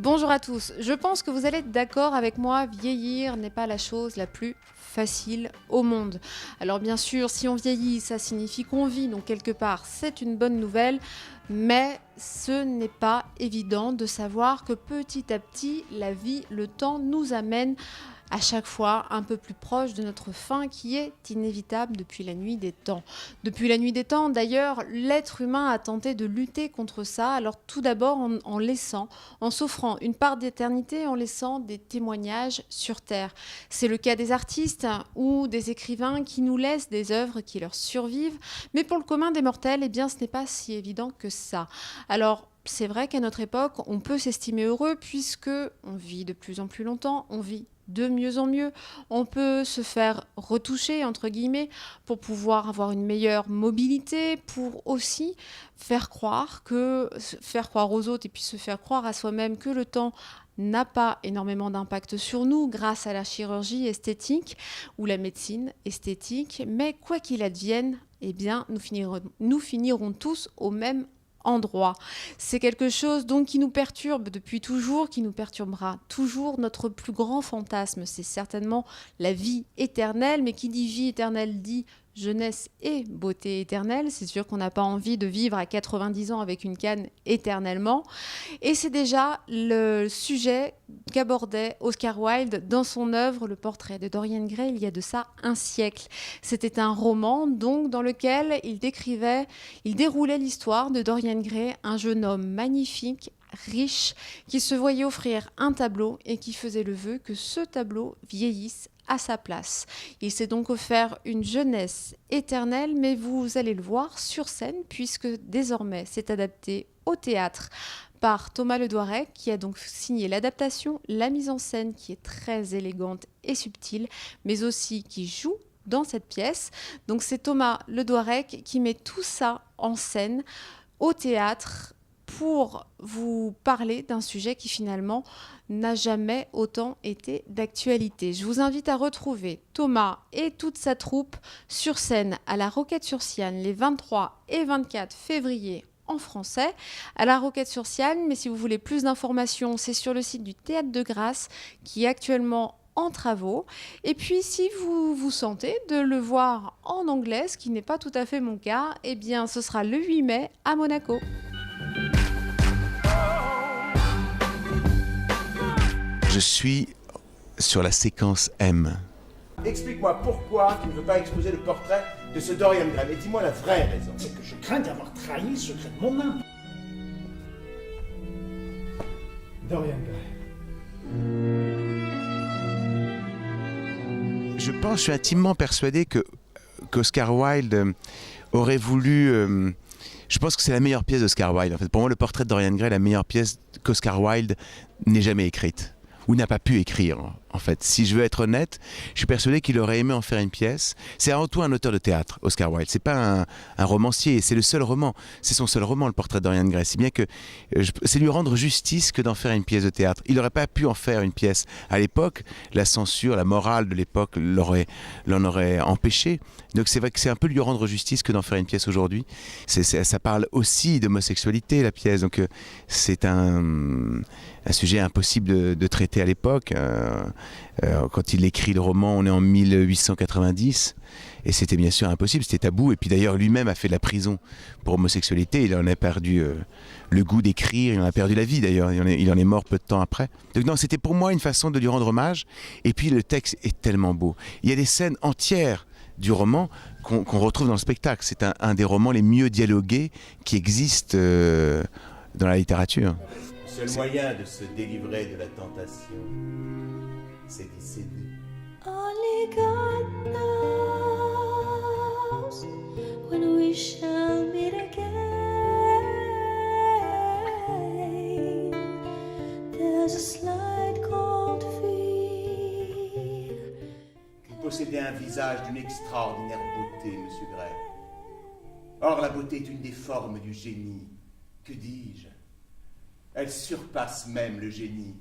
Bonjour à tous, je pense que vous allez être d'accord avec moi, vieillir n'est pas la chose la plus facile au monde. Alors bien sûr, si on vieillit, ça signifie qu'on vit, donc quelque part c'est une bonne nouvelle, mais ce n'est pas évident de savoir que petit à petit, la vie, le temps nous amène à chaque fois un peu plus proche de notre fin qui est inévitable depuis la nuit des temps. Depuis la nuit des temps, d'ailleurs, l'être humain a tenté de lutter contre ça, alors tout d'abord en s'offrant une part d'éternité, en laissant des témoignages sur Terre. C'est le cas des artistes ou des écrivains qui nous laissent des œuvres qui leur survivent, mais pour le commun des mortels, eh bien, ce n'est pas si évident que ça. Alors, c'est vrai qu'à notre époque, on peut s'estimer heureux puisque on vit de plus en plus longtemps, on vit de mieux en mieux. On peut se faire retoucher, entre guillemets, pour pouvoir avoir une meilleure mobilité, pour aussi faire croire aux autres et puis se faire croire à soi-même que le temps n'a pas énormément d'impact sur nous grâce à la chirurgie esthétique ou la médecine esthétique. Mais quoi qu'il advienne, eh bien, nous finirons tous au même endroit. C'est quelque chose donc qui nous perturbe depuis toujours, qui nous perturbera toujours. Notre plus grand fantasme, c'est certainement la vie éternelle, mais qui dit vie éternelle dit jeunesse et beauté éternelle. C'est sûr qu'on n'a pas envie de vivre à 90 ans avec une canne éternellement. Et c'est déjà le sujet qu'abordait Oscar Wilde dans son œuvre Le Portrait de Dorian Gray il y a de ça un siècle. C'était un roman donc dans lequel il déroulait l'histoire de Dorian Gray, un jeune homme magnifique, riche, qui se voyait offrir un tableau et qui faisait le vœu que ce tableau vieillisse à sa place. Il s'est donc offert une jeunesse éternelle, mais vous allez le voir sur scène puisque désormais c'est adapté au théâtre par Thomas Ledouarec, qui a donc signé l'adaptation, la mise en scène qui est très élégante et subtile, mais aussi qui joue dans cette pièce. Donc c'est Thomas Ledouarec qui met tout ça en scène au théâtre pour vous parler d'un sujet qui finalement n'a jamais autant été d'actualité. Je vous invite à retrouver Thomas et toute sa troupe sur scène à la Roquette-sur-Siane les 23 et 24 février en français, à la Roquette-sur-Siane, mais si vous voulez plus d'informations, c'est sur le site du Théâtre de Grasse qui est actuellement en travaux. Et puis, si vous vous sentez de le voir en anglais, ce qui n'est pas tout à fait mon cas, eh bien, ce sera le 8 mai à Monaco. Je suis sur la séquence M. Explique-moi pourquoi tu ne veux pas exposer le portrait de ce Dorian Gray. Et dis-moi la vraie raison. C'est que je crains d'avoir trahi le secret de mon âme. Dorian Gray. Je suis intimement persuadé qu'Oscar Wilde aurait voulu... je pense que c'est la meilleure pièce d'Oscar Wilde. En fait, pour moi, le portrait de Dorian Gray est la meilleure pièce qu'Oscar Wilde n'ait jamais écrite. Ou n'a pas pu écrire, en fait. Si je veux être honnête, je suis persuadé qu'il aurait aimé en faire une pièce. C'est avant tout un auteur de théâtre, Oscar Wilde. C'est pas un romancier, c'est le seul roman. C'est son seul roman, le portrait de Dorian Gray. Si bien que c'est lui rendre justice que d'en faire une pièce de théâtre. Il n'aurait pas pu en faire une pièce. À l'époque, la censure, la morale de l'époque l'en aurait empêché. Donc c'est vrai que c'est un peu lui rendre justice que d'en faire une pièce aujourd'hui. Ça parle aussi d'homosexualité, la pièce. Donc c'est un sujet impossible de traiter à l'époque. Quand il écrit le roman, on est en 1890 et c'était bien sûr impossible, c'était tabou. Et puis d'ailleurs lui-même a fait de la prison pour homosexualité, il en a perdu le goût d'écrire, il en a perdu la vie d'ailleurs, il en est mort peu de temps après. Donc non, c'était pour moi une façon de lui rendre hommage. Et puis le texte est tellement beau, il y a des scènes entières du roman qu'on retrouve dans le spectacle. C'est un des romans les mieux dialogués qui existent dans la littérature. Le seul moyen de se délivrer de la tentation, c'est d'y céder. Only God knows when we shall meet again. There's a slight cold fear. Vous possédez un visage d'une extraordinaire beauté, Monsieur Gray. Or, la beauté est une des formes du génie. Que dis-je ? Elle surpasse même le génie.